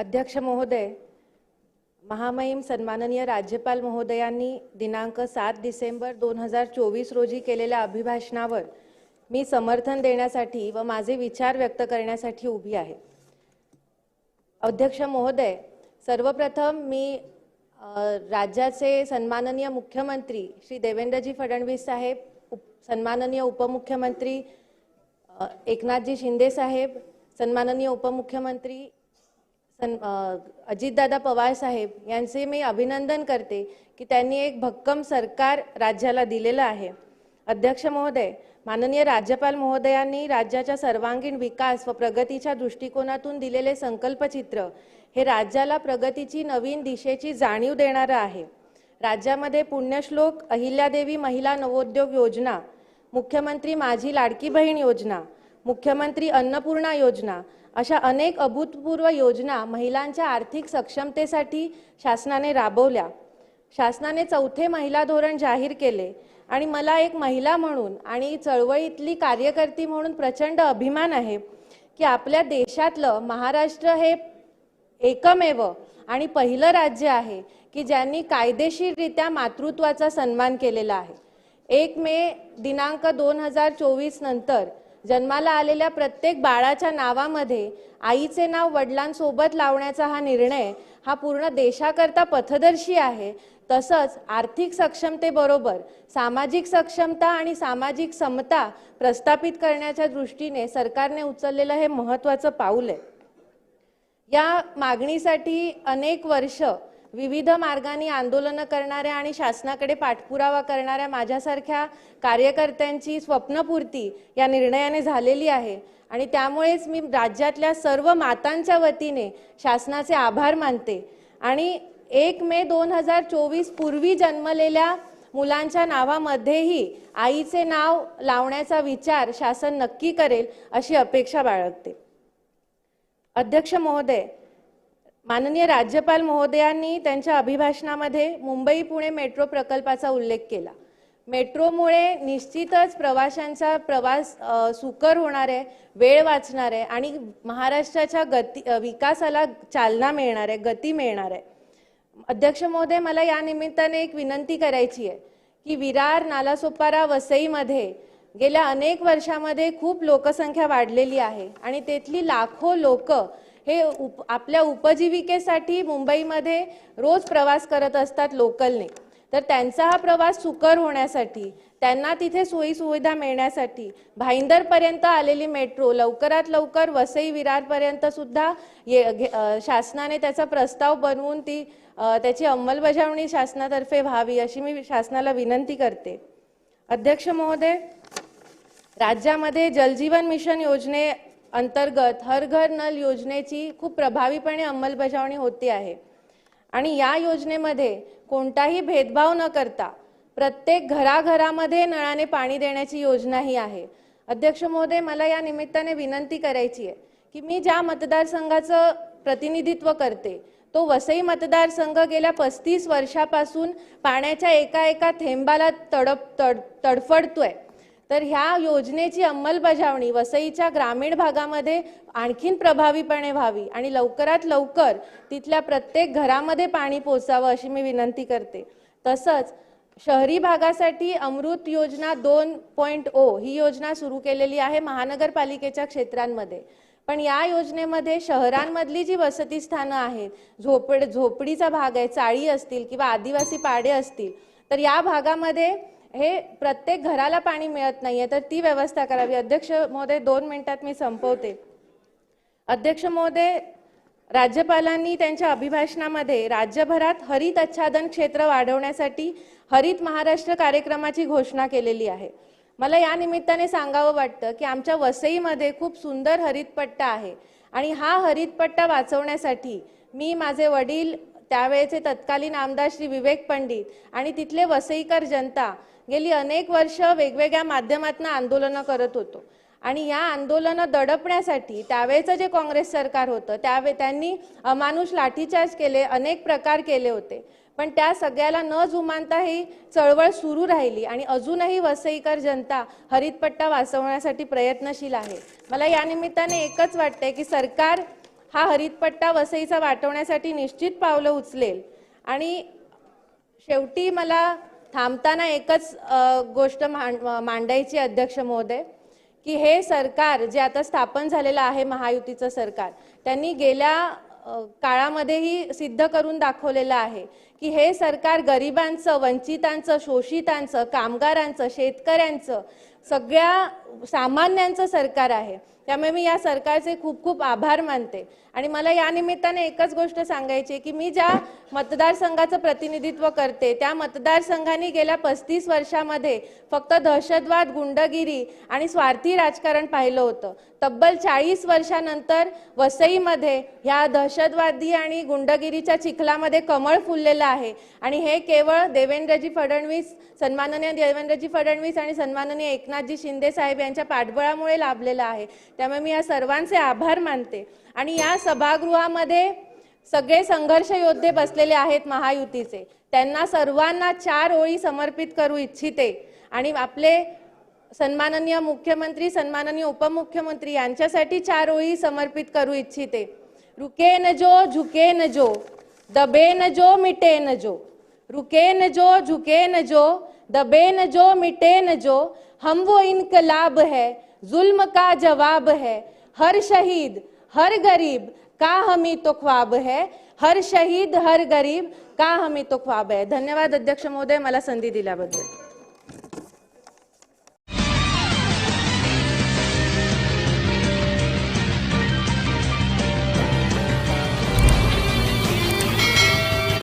अध्यक्ष महोदय, महामहिम सन्माननीय राज्यपाल महोदयांनी दिनांक 7 डिसेंबर 2024 रोजी केलेल्या अभिभाषणावर मी समर्थन देण्यासाठी व माझे विचार व्यक्त करण्यासाठी उभी आहे। अध्यक्ष महोदय, सर्वप्रथम मी राज्याचे सन्माननीय मुख्यमंत्री श्री देवेंद्रजी फडणवीस साहेब, सन्माननीय उपमुख्यमंत्री एकनाथजी शिंदे साहेब, सन्माननीय उपमुख्यमंत्री अजितदादा पवार साहेब यांचे मी अभिनंदन करते की त्यांनी एक भक्कम सरकार राज्याला दिलेलं आहे। अध्यक्ष महोदय, माननीय राज्यपाल महोदयांनी राज्याच्या सर्वांगीण विकास व प्रगतीच्या दृष्टिकोनातून दिलेले संकल्पचित्र हे राज्याला प्रगतीची नवीन दिशेची जाणीव देणारे आहे। राज्यामध्ये पुण्यश्लोक अहिल्यादेवी महिला नवोद्योग योजना, मुख्यमंत्री माझी लाडकी बहीण योजना, मुख्यमंत्री अन्नपूर्णा योजना अशा अनेक अभूतपूर्व योजना महिलांच्या आर्थिक सक्षमतेसाठी शासनाने राबवल्या। शासनाने 4थे महिला धोरण जाहीर केले आणि मला एक महिला म्हणून आणि चळवळीतली कार्यकर्ती म्हणून प्रचंड अभिमान आहे की आपल्या देशातलं महाराष्ट्र हे एकमेव आणि पहिलं राज्य आहे की ज्यांनी कायदेशीररित्या मातृत्वाचा सन्मान केलेला आहे। 1 मे दिनांक 2024 नंतर जन्माला आलेल्या प्रत्येक बाळाच्या नावामध्ये आईचे नाव वडिलांसोबत लावण्याचा हा निर्णय हा पूर्ण देशाकरता पथदर्शी आहे। तसंच आर्थिक सक्षमतेबरोबर सामाजिक सक्षमता आणि सामाजिक समता प्रस्थापित करण्याच्या दृष्टीने सरकारने उचललेलं हे महत्त्वाचं पाऊल आहे। या मागणीसाठी अनेक वर्ष विविध मार्गांनी आंदोलन करणाऱ्या आणि शासनाकडे पाठपुरावा करणाऱ्या माझ्यासारख्या कार्यकर्त्यांची स्वप्नपूर्ती या निर्णयाने झालेली आहे आणि त्यामुळेच मी राज्यातल्या सर्व मातांच्या वतीने शासनाचे आभार मानते आणि 1 मे 2024 पूर्वी जन्मलेल्या मुलांच्या नावामध्येही आईचे नाव लावण्याचा विचार शासन नक्की करेल अशी अपेक्षा बाळगते। अध्यक्ष महोदय, माननीय राज्यपाल महोदयांनी त्यांच्या अभिभाषणामध्ये मुंबई पुणे मेट्रो प्रकल्पाचा उल्लेख केला। मेट्रोमुळे निश्चितच प्रवाशांचा प्रवास सुकर होणार आहे, वेळ वाचणार आहे आणि महाराष्ट्राच्या विकासाला चालना मिळणार आहे, गती मिळणार आहे। अध्यक्ष महोदय, मला या निमित्ताने एक विनंती करायची आहे की विरार, नालासोपारा, वसईमध्ये गेल्या अनेक वर्षांमध्ये खूप लोकसंख्या वाढलेली आहे आणि तेथली लाखो लोक हे आपल्या उपजीविकेसाठी मुंबईमध्ये रोज प्रवास करत असतात लोकलने। तर त्यांचा हा प्रवास सुकर होण्यासाठी, त्यांना तिथे सोयी सुविधा मिळण्यासाठी भाईंदरपर्यंत आलेली मेट्रो लवकरात लवकर वसई विरारपर्यंत सुद्धा शासनाने त्याचा प्रस्ताव बनवून त्याची अंमलबजावणी शासनातर्फे व्हावी अशी मी शासनाला विनंती करते। अध्यक्ष महोदय, राज्यामध्ये जलजीवन मिशन योजने अंतर्गत हर घर नल योजनेची खूप प्रभावीपणे अंमलबजावणी होती आहे आणि या योजनेमध्ये कोणताही भेदभाव न करता प्रत्येक घराघरामध्ये नळाने पाणी देण्याची योजना ही आहे। अध्यक्ष महोदय, मला या निमित्ताने विनंती करायची आहे की मी ज्या मतदारसंघाचं प्रतिनिधित्व करते तो वसई मतदारसंघ गेल्या 35 वर्षापासून पाण्याच्या एका थेंबाला तडफडतोय। तर ह्या योजनेची अंमलबजावणी वसईच्या ग्रामीण भागामध्ये आणखीन प्रभावीपणे व्हावी आणि लवकरात लवकर तिथल्या प्रत्येक घरामध्ये पाणी पोहोचावं अशी मी विनंती करते। तसंच शहरी भागासाठी अमृत योजना 2.0 ही योजना सुरू केलेली आहे महानगरपालिकेच्या क्षेत्रांमध्ये। पण या योजनेमध्ये शहरांमधली जी वसती स्थानं आहेत, झोपडीचा भाग आहे, चाळी असतील किंवा आदिवासी पाडे असतील, तर या भागामध्ये हे प्रत्येक घराला पाणी मिळत नाहीये, तर ती व्यवस्था करावी। अध्यक्ष महोदय, 2 मिनिटात मी संपवते। अध्यक्ष महोदय, राज्यपालांनी त्यांच्या अभिभाषणामध्ये राज्यभरात हरित आच्छादन क्षेत्र वाढवण्यासाठी हरित महाराष्ट्र कार्यक्रमाची घोषणा केलेली आहे। मला या निमित्ताने सांगावं वाटतं की आमच्या वसईमध्ये खूप सुंदर हरितपट्टा आहे आणि हा हरितपट्टा वाचवण्यासाठी मी, माझे वडील, त्यावेळेचे तत्कालीन आमदार श्री विवेक पंडित आणि तिथले वसईकर जनता गेली अनेक वर्ष वेगवेगळ्या माध्यमातून आंदोलन करत होतो आणि या आंदोलन दडपण्यासाठी त्यावेळेचं जे काँग्रेस सरकार होतं त्यांनी अमानुष लाठीचार्ज केले, अनेक प्रकार केले होते। पण त्या सगळ्याला न जुमानता ही चळवळ सुरू राहिली आणि अजूनही वसईकर जनता हरितपट्टा वाचवण्यासाठी प्रयत्नशील आहे। मला या निमित्ताने एकच वाटते की सरकार हा हरितपट्टा वसईचा वाटवण्यासाठी निश्चित पावलं उचलेल। आणि शेवटी मला थांबताना एकच गोष्ट मांडायची अध्यक्ष महोदय, की हे सरकार जे आता स्थापन झालेलं आहे महायुतीचं सरकार, त्यांनी गेल्या काळामध्येही सिद्ध करून दाखवलेलं आहे की हे सरकार गरिबांचं, वंचितांचं, शोषितांचं, कामगारांचं, शेतकऱ्यांचं, सगळ्या सामान्यांचं सरकार आहे। त्यामुळे मी या सरकारचे खूप खूप आभार मानते। आणि मला या निमित्ताने एकच गोष्ट सांगायची की मी ज्या मतदारसंघाचं प्रतिनिधित्व करते त्या मतदारसंघाने गेल्या 35 वर्षामध्ये फक्त दहशतवाद, गुंडगिरी आणि स्वार्थी राजकारण पाहिलं होतं। तब्बल 40 वर्षानंतर वसईमध्ये ह्या दहशतवादी आणि गुंडगिरीच्या चिखलामध्ये कमळ फुललेलं आहे। आणि हे केवळ देवेंद्रजी फडणवीस, सन्माननीय देवेंद्रजी फडणवीस आणि सन्माननीय एकनाथजी शिंदे साहेब यांच्या पाठबळामुळे लाभलेलं आहे। त्यामुळे मी या सर्वांचे आभार मानते। आणि या सभागृहामध्ये सगळे संघर्ष योद्धे बसलेले आहेत महायुतीचे, त्यांना सर्वांना 4 ओळी समर्पित करू इच्छिते। आणि आपले सन्माननीय मुख्यमंत्री, सन्माननीय उपमुख्यमंत्री यांच्यासाठी 4 ओळी समर्पित करू इच्छिते। रुके न जो, झुके न जो, दबे न जो, मिटे न जो, रुके न जो, झुके न जो, दबे न जो, मिटे न जो, हम वो इनकलाब है, जुल्म का जवाब है, हर शहीद हर गरीब का हमी तो ख्वाब है, हर शहीद हर गरीब का हमी तो ख्वाब है। धन्यवाद अध्यक्ष महोदय, मला संधी दिल्याबद्दल।